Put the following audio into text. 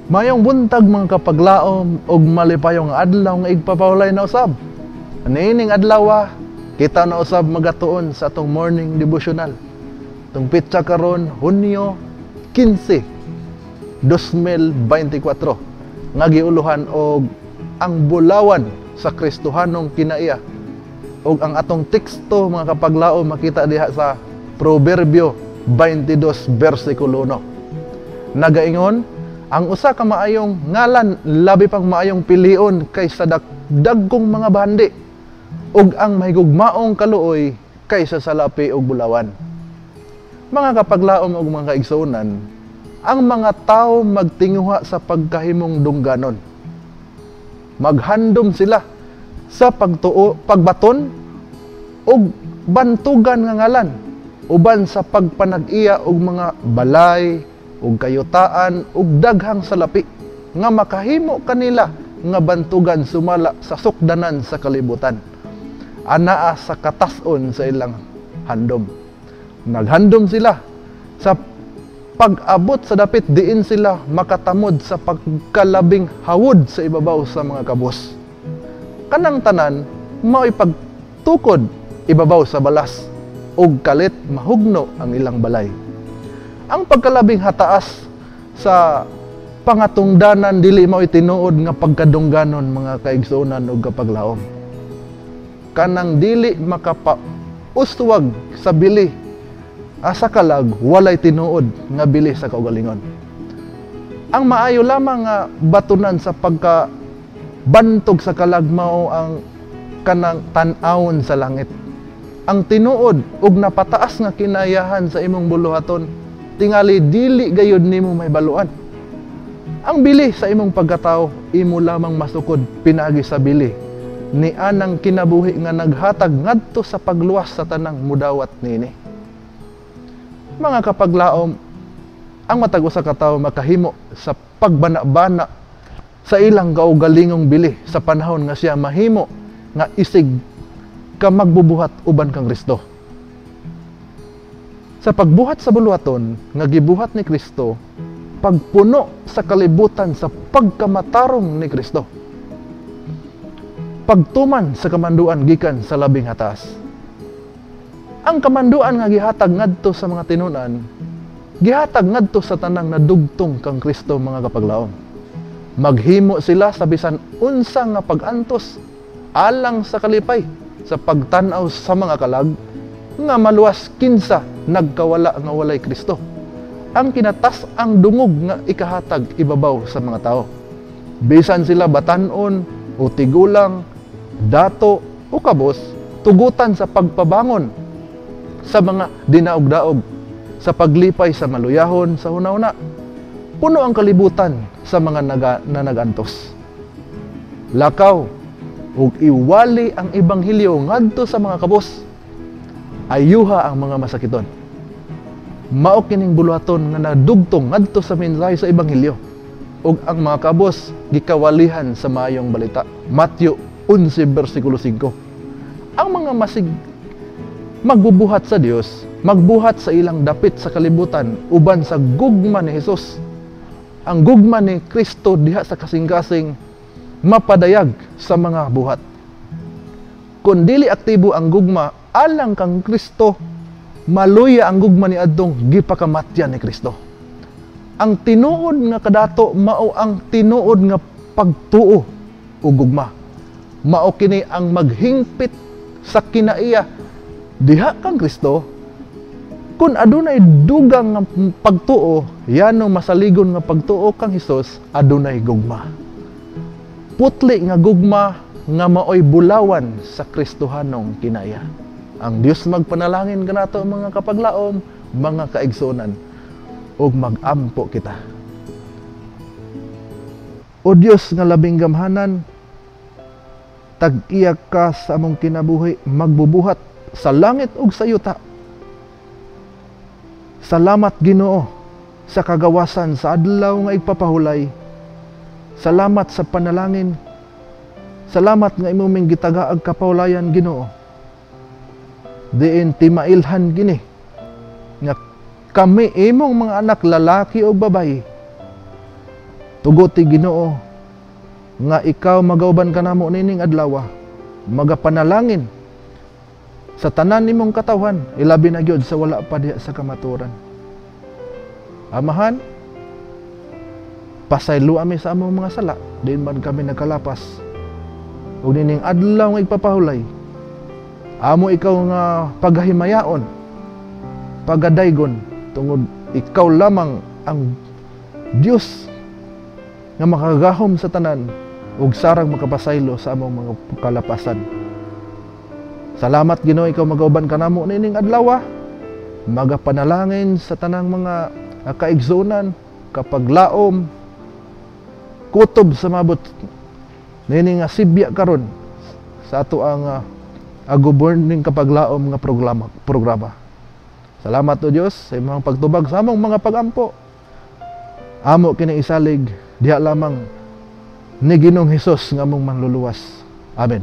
Mayong buntag mga kapaglaom og malipayong adlaw nga igpapawlay na usab. Anining adlaw kita na usab magatuon sa atong morning devotional. Tung pitsa karon Hunyo 15, 2024 nga giuluhan og ang bulawan sa Kristohanong kinaiya. Og ang atong teksto mga kapaglaom makita diha sa Proverbio 22 versikulo 1. Nagaingon, ang usa ka maayong ngalan labi pang maayong pilion kaysa dagkong mga bandi, ug ang mahigugmaong kaluoy kaysa sa lapi og bulawan. Mga kapaglaom ug mga kaigsuonan, ang mga tao magtinguha sa pagkahimong dungganon. Maghandom sila sa pagbaton ug bantugan nga ngalan, uban sa pagpanag-iya og mga balay ug kayutaan ug daghang salapi nga makahimo kanila nga bantugan sumala sa sukdanan sa kalibutan, anaa sa katas-on sa ilang handom. Naghandom sila sa pag-abot sa dapit diin sila makatamod sa pagkalabing hawod sa ibabaw sa mga kabus. Kanang tanan mao'y pagtukod ibabaw sa balas ug kalit mahugno ang ilang balay. Ang pagkalabing hataas sa pangatungdanan dili mao'y tinuod nga pagkadungganon mga kaigsuonan ug kapaglaom. Kanang dili makapauswag sa bili asa kalag walay tinuod nga bili sa kaugalingon. Ang maayo lamang nga batunan sa pagkabantog sa kalag mao ang kanang tan-awon sa langit. Ang tinuod ug napataas nga kinayahan sa imong buluhaton tingali dili gayud nimo may baluan. Ang bili sa imong pagkatao imo lamang masukod pinagi sa bili ni anang kinabuhi nga naghatag ngadto sa pagluwas sa tanang mudawat nini. Mga kapaglaom, ang matag usa ka tawo makahimo sa pagbana-bana sa ilang kaugalingong bili sa panahon nga siya mahimo nga isig ka magbubuhat uban kang Kristo. Sa pagbuhat sa buluhaton nga gibuhat ni Kristo, pagpuno sa kalibutan sa pagkamatarong ni Kristo. Pagtuman sa kamanduan gikan sa labing hatas. Ang kamanduan nga gihatag ngadto sa mga tinunan, gihatag ngadto sa tanang nadugtong kang Kristo mga kapaglaom. Maghimo sila sa bisan unsa nga pag-antos alang sa kalipay sa pagtan-aw sa mga kalag nga maluwas kinsa nagkawala nga walay Kristo. Ang kinatas ang dungog nga ikahatag ibabaw sa mga tao. Bisan sila batanon o tigulang, dato o kabos, tugutan sa pagpabangon sa mga dinaog-daog, sa paglipay sa maluyahon sa hunahuna. Puno ang kalibutan sa mga nagantos. Lakaw ug iwali ang ebanghelyo ngadto sa mga kabos. Ayuha ang mga masakiton. Mao kining buluhaton nga nadugtong ngadto sa mensahe sa ebanghelyo ug ang mga kabos gikawalihan sa maayong balita. Matthew 11 versikulo 5. Ang mga magbubuhat sa Dios, magbuhat sa ilang dapit sa kalibutan uban sa gugma ni Hesus. Ang gugma ni Kristo diha sa kasing-kasing mapadayag sa mga buhat. Kung dili aktibo ang gugma alang kang Kristo, maluya ang gugma ni adtong gipakamatyan ni Kristo. Ang tinuod nga kadato mao ang tinuod nga pagtuo o gugma. Mao kini ang maghingpit sa kinaiya diha kang Kristo. Kung adunay dugang nga pagtuo, yanong masaligon nga pagtuo kang Hesus, adunay gugma. Putli nga gugma nga maoy bulawan sa Kristohanong kinaya. Ang Dios magpanalangin kanato mga kapaglaom, mga kaigsuonan, ug magampo kita. O Dios nga labing gamhanan, tag-iya ka sa among kinabuhi, magbubuhat sa langit ug sa yuta. Salamat Ginoo sa kagawasan sa adlaw nga igpapahulay. Salamat sa panalangin. Salamat nga imong gitagaag kapahulayan Ginoo. Diin timailhan gini nga kami imong mga anak lalaki o babayi Tugot ti Ginoo nga ikaw magauban kanamo nining adlaw, magapanalangin sa tanan nimong katawhan, ilabi na gyud sa wala pa diha sa kamaturan. Amahan, pasaylo ami sa among mga sala, diin man kami nagkalapas. Ug nining adlaw nga igpapahulay, amo ikaw nga paghimayaon, pagadaygon, tungod ikaw lamang ang Dios nga makagahom sa tanan ug sarang makapasaylo sa among mga kalapasan. Salamat Ginoo, ikaw magauban kanamo nining adlaw, magapanalangin sa tanang mga kaigsunan, kapaglaom, kutob sa mabot nining nga sibya karon sa ato ang governing kapaglaom nga programa. Salamat o Dios sa imong pagtubag sa among mga pagampo. Amo kini isalig diha lamang ni Ginoong Hesus nga among manluluwas. Amen.